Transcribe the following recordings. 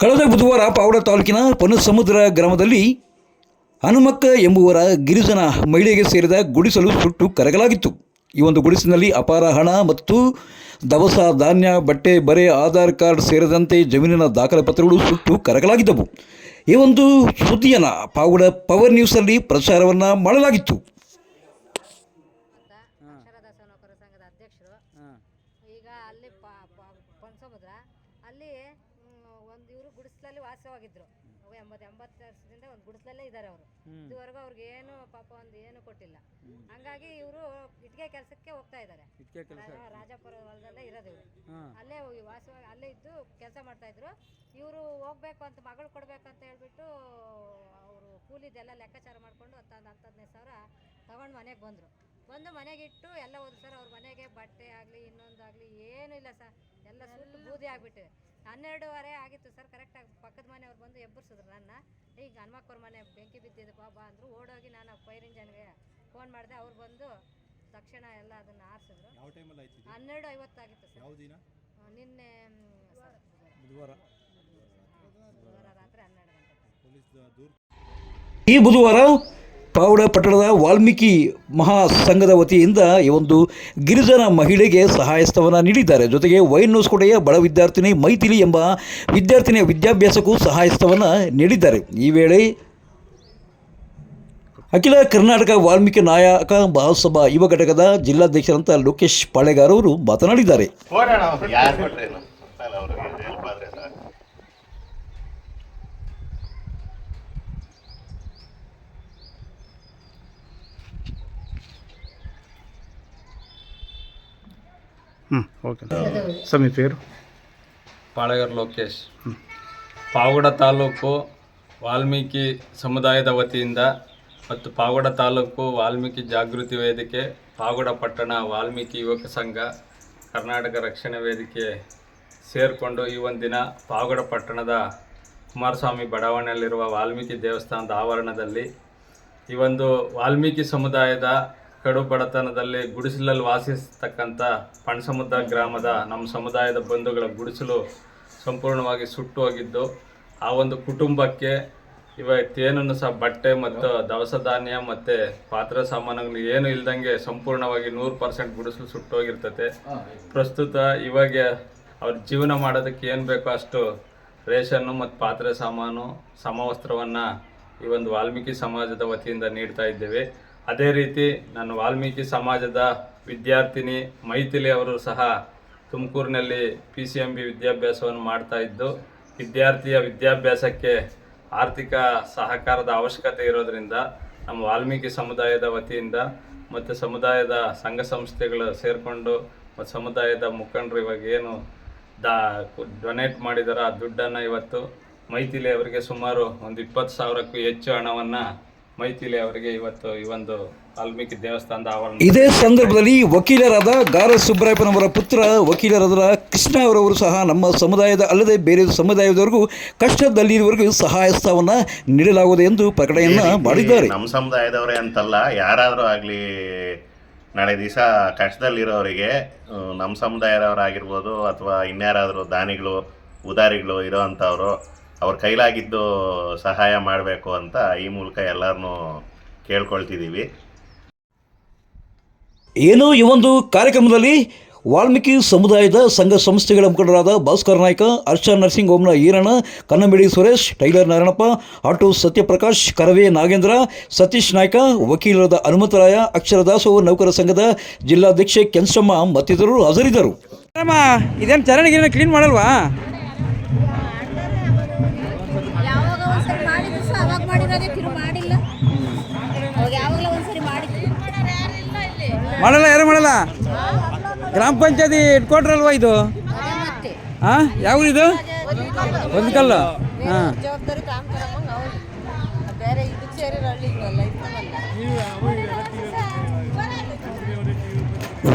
ಕಳೆದ ಬುಧವಾರ ಪಾವಡ ತಾಲೂಕಿನ ಪನಸಮುದ್ರ ಗ್ರಾಮದಲ್ಲಿ ಹನುಮಕ್ಕ ಎಂಬುವರ ಗಿರಿಜನ ಮಹಿಳೆಗೆ ಸೇರಿದ ಗುಡಿಸಲು ಸುಟ್ಟು ಕರಗಲಾಗಿತ್ತು. ಈ ಒಂದು ಗುಡಿಸಿನಲ್ಲಿ ಅಪಾರ ಹಣ ಮತ್ತು ದವಸ ಧಾನ್ಯ, ಬಟ್ಟೆ, ಬರೆ, ಆಧಾರ್ ಕಾರ್ಡ್ ಸೇರಿದಂತೆ ಜಮೀನಿನ ದಾಖಲೆ ಪತ್ರಗಳು ಸುಟ್ಟು ಕರಗಲಾಗಿದ್ದವು. ಈ ಒಂದು ಸುದ್ದಿಯನ್ನು ಪಾವಡ ಪವರ್ ನ್ಯೂಸಲ್ಲಿ ಪ್ರಚಾರವನ್ನು ಮಾಡಲಾಗಿತ್ತು. ಈಗ ಅಲ್ಲಿ ಪನಸಮುದ್ರ ಅಲ್ಲಿ ಒಂದು ಇವರು ಗುಡಿಸಲಲ್ಲಿ ವಾಸವಾಗಿದ್ರು. 80 ವರ್ಷದಿಂದ ಒಂದು ಗುಡಿಸಲಲ್ಲೇ ಇದ್ದಾರೆ ಅವರು. ಇದುವರೆಗೂ ಅವ್ರಿಗೆ ಏನು ಪಾಪ ಒಂದು ಏನು ಕೊಟ್ಟಿಲ್ಲ. ಹಂಗಾಗಿ ಇವರು ಇಟ್ಟಿಗೆ ಕೆಲಸಕ್ಕೆ ಹೋಗ್ತಾ ಇದ್ದಾರೆ. ರಾಜಾಪುರ ಹೊಲದಲ್ಲೇ ಇರೋದು ಇವರು. ಅಲ್ಲೇ ವಾಸವಾಗಿ ಅಲ್ಲೇ ಇದ್ದು ಕೆಲಸ ಮಾಡ್ತಾ ಇದ್ರು. ಇವರು ಹೋಗ್ಬೇಕು ಅಂತ ಮಗಳು ಕೊಡ್ಬೇಕು ಅಂತ ಹೇಳ್ಬಿಟ್ಟು ಅವರು ಕೂಲಿದೆಲ್ಲ ಲೆಕ್ಕಾಚಾರ ಮಾಡಿಕೊಂಡು 10-15,000 ತಗೊಂಡು ಮನೆಗೆ ಬಂದರು. ಮನೆಗಿಟ್ಟು ಎಲ್ಲ ಹೋದ್ರು ಸರ್. ಅವ್ರ ಮನೆಗೆ ಬಟ್ಟೆ ಆಗಲಿ ಇನ್ನೊಂದಾಗಲಿ ಏನೂ ಇಲ್ಲ ಸರ್. ಎಲ್ಲ ಸುಟ್ಟು ಬೂದಿ ಆಗಿಬಿಟ್ಟಿವೆ. 12:30 ಆಗಿತ್ತು ಸರ್ ಕರೆಕ್ಟಾಗಿ. ಪಕ್ಕದ ಮನೆಯವ್ರು ಬಂದು ಎಬ್ಬರಿಸಿದ್ರು ನನ್ನ. ಈಗ ಹನುಮಕ್ಕವ್ರ ಮನೆ ಬೆಂಕಿ ಬಿದ್ದಿದೆ ಬಾಬಾ ಅಂದರು. ಓಡೋಗಿ ನಾನು ಫೈರ್ ಇಂಜನ್ಗೆ ಫೋನ್ ಮಾಡಿದೆ. ಅವ್ರು ಬಂದು ತಕ್ಷಣ ಎಲ್ಲ ಅದನ್ನು ಆರಿಸಿದ್ರು. 12:50 ಆಗಿತ್ತು ಸರ್. ನಿನ್ನೆ ಬುಧವಾರ ರಾತ್ರಿ 12 ಗಂಟೆ. ಈ ಬುಧವಾರ ಪಾವಡ ಪಟ್ಟಣದ ವಾಲ್ಮೀಕಿ ಮಹಾಸಂಘದ ವತಿಯಿಂದ ಈ ಒಂದು ಗಿರಿಜನ ಮಹಿಳೆಗೆ ಸಹಾಯಸ್ತವನ್ನು ನೀಡಿದ್ದಾರೆ. ಜೊತೆಗೆ ವೈನ್ನೋಸ್ಕೋಟೆಯ ಬಡ ವಿದ್ಯಾರ್ಥಿನಿ ಮೈಥಿಲಿ ಎಂಬ ವಿದ್ಯಾರ್ಥಿನಿಯ ವಿದ್ಯಾಭ್ಯಾಸಕ್ಕೂ ಸಹಾಯಸ್ತವನ್ನು ನೀಡಿದ್ದಾರೆ. ಈ ವೇಳೆ ಅಖಿಲ ಕರ್ನಾಟಕ ವಾಲ್ಮೀಕಿ ನಾಯಕ ಮಹಾಸಭಾ ಯುವ ಘಟಕದ ಜಿಲ್ಲಾಧ್ಯಕ್ಷರಂತ ಲೋಕೇಶ್ ಪಾಳೆಗಾರ್ ಅವರು ಮಾತನಾಡಿದ್ದಾರೆ. ಓಕೆ ಸರ್, మీ పేరు? ಪಾಳೆಗಾರ್ ಲೋಕೇಶ್. ಪಾವಗಡ ತಾಲೂಕು ವಾಲ್ಮೀಕಿ ಸಮುದಾಯದ ವತಿಯಿಂದ ಮತ್ತು ಪಾವಗಡ ತಾಲೂಕು ವಾಲ್ಮೀಕಿ ಜಾಗೃತಿ ವೇದಿಕೆ, ಪಾವಗಡ ಪಟ್ಟಣ ವಾಲ್ಮೀಕಿ ಯುವಕ ಸಂಘ, ಕರ್ನಾಟಕ ರಕ್ಷಣಾ ವೇದಿಕೆ ಸೇರಿಕೊಂಡು ಈ ಒಂದಿನ ಪಾವಗಡ ಪಟ್ಟಣದ ಕುಮಾರಸ್ವಾಮಿ ಬಡಾವಣೆಯಲ್ಲಿರುವ ವಾಲ್ಮೀಕಿ ದೇವಸ್ಥಾನದ ಆವರಣದಲ್ಲಿ ಈ ಒಂದು ವಾಲ್ಮೀಕಿ ಸಮುದಾಯದ ಕಡು ಬಡತನದಲ್ಲಿ ಗುಡಿಸಲಲ್ಲಿ ವಾಸಿಸ್ತಕ್ಕಂಥ ಪನಸಮುದ್ರ ಗ್ರಾಮದ ನಮ್ಮ ಸಮುದಾಯದ ಬಂಧುಗಳ ಗುಡಿಸಲು ಸಂಪೂರ್ಣವಾಗಿ ಸುಟ್ಟು ಹೋಗಿದ್ದು, ಆ ಒಂದು ಕುಟುಂಬಕ್ಕೆ ಇವತ್ತೇನನ್ನು ಸಹ ಬಟ್ಟೆ ಮತ್ತು ದವಸ ಧಾನ್ಯ ಮತ್ತು ಪಾತ್ರೆ ಸಾಮಾನುಗಳು ಏನು ಇಲ್ದಂಗೆ ಸಂಪೂರ್ಣವಾಗಿ 100% ಗುಡಿಸಲು ಸುಟ್ಟೋಗಿರ್ತತೆ. ಪ್ರಸ್ತುತ ಇವಾಗ ಅವ್ರ ಜೀವನ ಮಾಡೋದಕ್ಕೆ ಏನು ಬೇಕೋ ಅಷ್ಟು ರೇಷನ್ನು ಮತ್ತು ಪಾತ್ರೆ ಸಾಮಾನು, ಸಮವಸ್ತ್ರವನ್ನು ಈ ಒಂದು ವಾಲ್ಮೀಕಿ ಸಮಾಜದ ವತಿಯಿಂದ ನೀಡ್ತಾ ಇದ್ದೇವೆ. ಅದೇ ರೀತಿ ನಾನು ವಾಲ್ಮೀಕಿ ಸಮಾಜದ ವಿದ್ಯಾರ್ಥಿನಿ ಮೈಥಿಲಿ ಅವರು ಸಹ ತುಮಕೂರಿನಲ್ಲಿ PCMB ವಿದ್ಯಾಭ್ಯಾಸವನ್ನು ಮಾಡ್ತಾ ಇದ್ದು, ವಿದ್ಯಾರ್ಥಿಯ ವಿದ್ಯಾಭ್ಯಾಸಕ್ಕೆ ಆರ್ಥಿಕ ಸಹಕಾರದ ಅವಶ್ಯಕತೆ ಇರೋದರಿಂದ ನಮ್ಮ ವಾಲ್ಮೀಕಿ ಸಮುದಾಯದ ವತಿಯಿಂದ ಮತ್ತು ಸಮುದಾಯದ ಸಂಘ ಸಂಸ್ಥೆಗಳು ಸೇರಿಕೊಂಡು ಮತ್ತು ಸಮುದಾಯದ ಮುಖಂಡರು ಇವಾಗ ಏನು ಡೊನೇಟ್ ಮಾಡಿದಾರೋ ಆ ದುಡ್ಡನ್ನು ಇವತ್ತು ಮೈಥಿಲಿ ಅವರಿಗೆ ಸುಮಾರು ಒಂದು 20,000ಕ್ಕೂ ಹೆಚ್ಚು ಹಣವನ್ನು ಮೈಥಿಲಿ ಅವರಿಗೆ ಇವತ್ತು ಈ ಒಂದು ವಾಲ್ಮೀಕಿ ದೇವಸ್ಥಾನದ ಆವರಣ. ಇದೇ ಸಂದರ್ಭದಲ್ಲಿ ವಕೀಲರಾದ ಗಾರ ಸುಬ್ರಾಯಪ್ಪನವರ ಪುತ್ರ ವಕೀಲರಾದ ಕೃಷ್ಣ ಅವರವರು ಸಹ ನಮ್ಮ ಸಮುದಾಯದ ಅಲ್ಲದೆ ಬೇರೆ ಸಮುದಾಯದವರೆಗೂ ಕಷ್ಟದಲ್ಲಿರುವವರೆಗೂ ಸಹಾಯಸ್ತವನ್ನು ನೀಡಲಾಗುವುದು ಎಂದು ಪ್ರಕಟಣೆಯನ್ನು ಮಾಡಿದ್ದಾರೆ. ನಮ್ಮ ಸಮುದಾಯದವರೇ ಅಂತಲ್ಲ, ಯಾರಾದರೂ ಆಗಲಿ ನಾಳೆ ದಿವಸ ಕಷ್ಟದಲ್ಲಿರೋರಿಗೆ ನಮ್ಮ ಸಮುದಾಯದವರಾಗಿರ್ಬೋದು ಅಥವಾ ಇನ್ಯಾರಾದರೂ ದಾನಿಗಳು ಉದಾರಿಗಳು ಇರೋವಂಥವ್ರು ಅವ್ರ ಕೈಲಾಗಿದ್ದು ಸಹಾಯ ಮಾಡಬೇಕು ಅಂತ ಈ ಮೂಲಕ ಎಲ್ಲರನ್ನೂ ಕೇಳ್ಕೊಳ್ತಿದ್ದೀವಿ. ಏನು ಈ ಒಂದು ಕಾರ್ಯಕ್ರಮದಲ್ಲಿ ವಾಲ್ಮೀಕಿ ಸಮುದಾಯದ ಸಂಘ ಸಂಸ್ಥೆಗಳ ಮುಖಂಡರಾದ ಭಾಸ್ಕರ್ ನಾಯ್ಕ, ಹರ್ಷ ನರ್ಸಿಂಗ್ ಹೋಮ್ನ ಈರಣ್ಣ, ಕನ್ನಂಬೇಡಿ ಸುರೇಶ್, ಟೈಲರ್ ನಾರಾಯಣಪ್ಪ, ಆಟೋ ಸತ್ಯಪ್ರಕಾಶ್, ಕರವೇ ನಾಗೇಂದ್ರ, ಸತೀಶ್ ನಾಯ್ಕ, ವಕೀಲರಾದ ಹನುಮಂತರಾಯ, ಅಕ್ಷರದಾಸೋಹ ನೌಕರ ಸಂಘದ ಜಿಲ್ಲಾಧ್ಯಕ್ಷೆ ಕೆಂಚಮ್ಮ ಮತ್ತಿತರರು ಹಾಜರಿದ್ದರು. ಇದೇನು ಚರಂಡಿಗೆ ಕ್ಲೀನ್ ಮಾಡಲ್ವಾ? ಮಾಡಲ್ಲ, ಯಾರು ಮಾಡಲ್ಲ. ಗ್ರಾಮ ಪಂಚಾಯತಿ ಹೆಡ್ ಕ್ವಾರ್ಟರ್ ಅಲ್ವಾ ಇದು? ಹಾಂ, ಯಾವ ಇದು? ಒಂದು ಕಲ್ಲು. ಹಾಂ,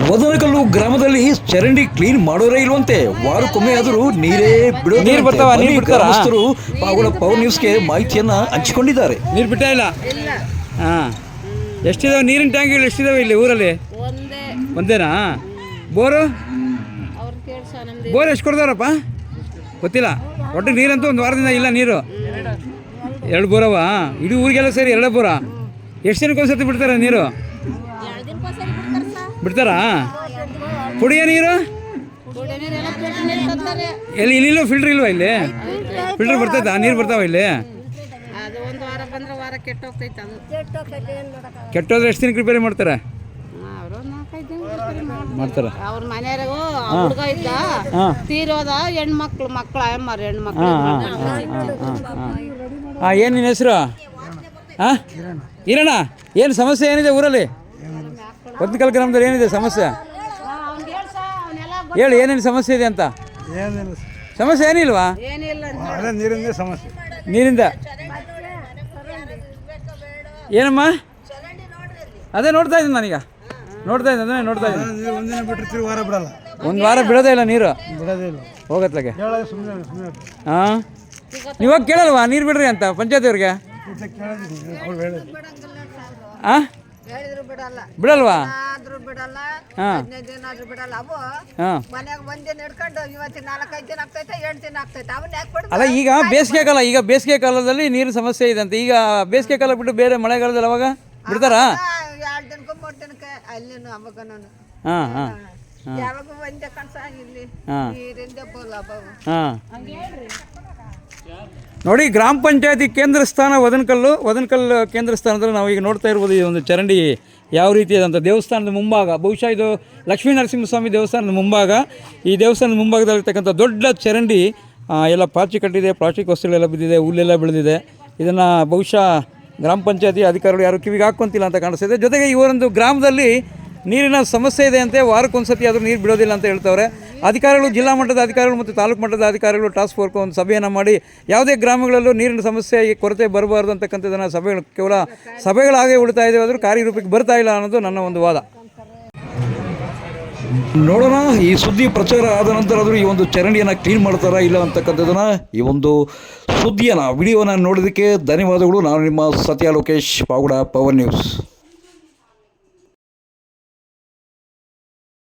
ಮದನಕಲ್ಲು ಗ್ರಾಮದಲ್ಲಿ ಚರಂಡಿ ಕ್ಲೀನ್ ಮಾಡೋರೇ ಇಲ್ವಂತೆ. ವಾರಕ್ಕೊಮ್ಮೆ ಆದರೂ ನೀರೇ ನೀರು ಬರ್ತಾವ, ನೀರು ಬಿಡ್ತಾರ. ಪಾವಗಡ ಪವರ್ ನ್ಯೂಸ್ಗೆ ಮಾಹಿತಿಯನ್ನು ಹಂಚಿಕೊಂಡಿದ್ದಾರೆ. ನೀರು ಬಿಟ್ಟ ಇಲ್ಲ? ಹಾಂ, ಎಷ್ಟಿದಾವೆ ನೀರಿನ ಟ್ಯಾಂಕಿಗಳು? ಎಷ್ಟಿದಾವೆ ಇಲ್ಲಿ ಊರಲ್ಲಿ? ಒಂದೇನಾ? ಬೋರು ಎಷ್ಟು ಕೊಡ್ತಾರಪ್ಪ? ಗೊತ್ತಿಲ್ಲ. ಒಟ್ಟು ನೀರಂತೂ ಒಂದು ವಾರದಿಂದ ಇಲ್ಲ ನೀರು. 2 ಬೋರವ ಇಡೀ ಊರಿಗೆಲ್ಲ ಸೇರಿ 2 ಬೋರ. ಎಷ್ಟು ದಿನಕ್ಕೆ ಒಂದ್ಸತಿ ಬಿಡ್ತಾರೆ ನೀರು? ಬಿಡ್ತಾರಾ? ಕುಡಿಯೋ ನೀರು ಎಲ್ಲಿ ಇಲ್ಲಿಲ್ಲ? ಫಿಲ್ಟ್ರ್ ಇಲ್ವಾ ಇಲ್ಲಿ? ಫಿಲ್ಟ್ರ್ ಬರ್ತೈತಾ? ನೀರು ಬರ್ತಾವ ಇಲ್ಲಿ? ಕೆಟ್ಟೋದ್ರೆ ಎಷ್ಟು ದಿನಕ್ಕೆ ರಿಪೇರಿ ಮಾಡ್ತಾರೆ? ಮಾಡ್ತಾರೆ. ಅವ್ರ ಮನೆಯವ್ರಿಗೂ ಹುಡುಗ ಇದ್ದ ತೀರೋದ ಹೆಣ್ಮಕ್ಳು ಹೆಣ್ಮಕ್ಳು. ಏನು ನಿನ್ನ ಹೆಸರು? ಹಾಂ ಇರೋಣ. ಏನು ಸಮಸ್ಯೆ ಏನಿದೆ ಊರಲ್ಲಿ? ಹೊದ್ಕಲ್ ಗ್ರಾಮದಲ್ಲಿ ಏನಿದೆ ಸಮಸ್ಯೆ? ಹೇಳಿ ಏನೇನು ಸಮಸ್ಯೆ ಇದೆ ಅಂತ. ಸಮಸ್ಯೆ ಏನಿಲ್ವಾ? ಏನಿಲ್ಲ ಸಮಸ್ಯೆ ನೀರಿಂದ ಏನಮ್ಮ? ಅದೇ ನೋಡ್ತಾ ಇದ್ದೀನಿ ನಾನೀಗ. ಅದನ್ನೇ ನೋಡ್ತಾ ಇದ್ದೀನಿ. ಒಂದಿನ ಬಿಟ್ಟರೆ ವಾರ ಬಿಡಲ್ಲ. ಒಂದು ವಾರ ಬಿಡೋದೇ ಇಲ್ಲ ನೀರು ಬಿಡೋದೇ ಇಲ್ಲ. ಹೋಗತ್ಲಾಗೆ. ಸುಮ್ಮನೆ ಹಾಂ ನೀವಾಗ ಕೇಳಲ್ವಾ ನೀರು ಬಿಡ್ರಿ ಅಂತ ಪಂಚಾಯತಿಯವ್ರಿಗೆ? ಹಾಂ ಬಿಡಲ್ವಾ? ಬಿಡಲ್ಲ. ಹಾಂ 15 ದಿನ ಆದ್ರೂ ಬಿಡಲ್ಲ. ಅವು ಹಾಂ ಮನ್ಯಾಗ ಒಂದಿನ ಹಿಡ್ಕೊಂಡು ಇವತ್ತಿನ 4-5 ದಿನ ಆಗ್ತೈತೆ, 8 ದಿನ ಆಗ್ತೈತೆ. ಅವನ್ನ ಯಾಕೆ ಬಿಡ್ಬೇಕು? ಅಲ್ಲ ಈಗ ಬೇಸಿಗೆ ಕಾಲದಲ್ಲಿ ನೀರು ಸಮಸ್ಯೆ ಇದೆ ಅಂತ. ಈಗ ಬೇಸಿಗೆ ಕಾಲ ಬಿಟ್ಟು ಬೇರೆ ಮಳೆಗಾಲದಲ್ಲಿ ಅವಾಗ ಬಿಡ್ತಾರಾ? 2 ದಿನಕ್ಕೂ 3 ದಿನಕ್ಕೆ ಅಲ್ಲಿನೂ ಅವಾಗನೂ ಹಾಂ ಹಾಂ ಯಾವಾಗ ಒಂದೇ ಕನ್ಸ ಇಲ್ಲಿ ನೀರಿಂದ ಬೋಲ ಬಾವು. ಹಾಂ ನೋಡಿ, ಗ್ರಾಮ ಪಂಚಾಯತಿ ಕೇಂದ್ರ ಸ್ಥಾನ ವದನಕಲ್ ಕೇಂದ್ರ ಸ್ಥಾನದಲ್ಲಿ ನಾವು ಈಗ ನೋಡ್ತಾ ಇರ್ಬೋದು. ಈ ಒಂದು ಚರಂಡಿ ಯಾವ ರೀತಿಯಾದಂಥ ದೇವಸ್ಥಾನದ ಮುಂಭಾಗ, ಬಹುಶಃ ಇದು ಲಕ್ಷ್ಮೀ ನರಸಿಂಹಸ್ವಾಮಿ ದೇವಸ್ಥಾನದ ಮುಂಭಾಗ. ಈ ದೇವಸ್ಥಾನದ ಮುಂಭಾಗದಲ್ಲಿರ್ತಕ್ಕಂಥ ದೊಡ್ಡ ಚರಂಡಿ ಎಲ್ಲ ಪಾಚಿ ಕಟ್ಟಿದೆ, ಪ್ಲಾಸ್ಟಿಕ್ ವಸ್ತುಗಳೆಲ್ಲ ಬಿದ್ದಿದೆ, ಹುಲ್ಲೆಲ್ಲ ಬೆಳೆದಿದೆ. ಇದನ್ನು ಬಹುಶಃ ಗ್ರಾಮ ಪಂಚಾಯತಿ ಅಧಿಕಾರಿಗಳು ಯಾರು ಕಿವಿಗೆ ಹಾಕ್ಕೊಂತಿಲ್ಲ ಅಂತ ಕಾಣಿಸ್ತಿದೆ. ಜೊತೆಗೆ ಈ ಒಂದು ಗ್ರಾಮದಲ್ಲಿ ನೀರಿನ ಸಮಸ್ಯೆ ಇದೆ ಅಂತೆ. ವಾರಕ್ಕೊಂದ್ಸತಿ ಆದರೂ ನೀರು ಬಿಡೋದಿಲ್ಲ ಅಂತ ಹೇಳ್ತವ್ರೆ ಅಧಿಕಾರಿಗಳು. ಜಿಲ್ಲಾ ಮಟ್ಟದ ಅಧಿಕಾರಿಗಳು ಮತ್ತು ತಾಲೂಕು ಮಟ್ಟದ ಅಧಿಕಾರಿಗಳು ಟಾಸ್ಕ್ ಫೋರ್ಸ್ ಒಂದು ಸಭೆಯನ್ನು ಮಾಡಿ ಯಾವುದೇ ಗ್ರಾಮಗಳಲ್ಲೂ ನೀರಿನ ಸಮಸ್ಯೆ ಕೊರತೆ ಬರಬಾರ್ದು ಅಂತಕ್ಕಂಥದ್ದನ್ನು ಸಭೆಗಳು ಕೇವಲ ಸಭೆಗಳಾಗೇ ಉಳಿತಾ ಇದ್ದೇವೆ, ಆದರೂ ಕಾರ್ಯರೂಪಕ್ಕೆ ಬರ್ತಾ ಇಲ್ಲ ಅನ್ನೋದು ನನ್ನ ಒಂದು ವಾದ. ನೋಡೋಣ ಈ ಸುದ್ದಿ ಪ್ರಚಾರ ಆದ ನಂತರ ಆದರೂ ಈ ಒಂದು ಚರಂಡಿಯನ್ನು ಕ್ಲೀನ್ ಮಾಡ್ತಾರಾ ಇಲ್ಲ ಅಂತಕ್ಕಂಥದ್ದನ್ನು, ಈ ಒಂದು ಸುದ್ದಿಯನ್ನು ವಿಡಿಯೋನ ನೋಡೋದಕ್ಕೆ ಧನ್ಯವಾದಗಳು. ನಾನು ನಿಮ್ಮ ಸತ್ಯ ಲೋಕೇಶ್, ಪಾವಗಡ ಪವರ್ ನ್ಯೂಸ್.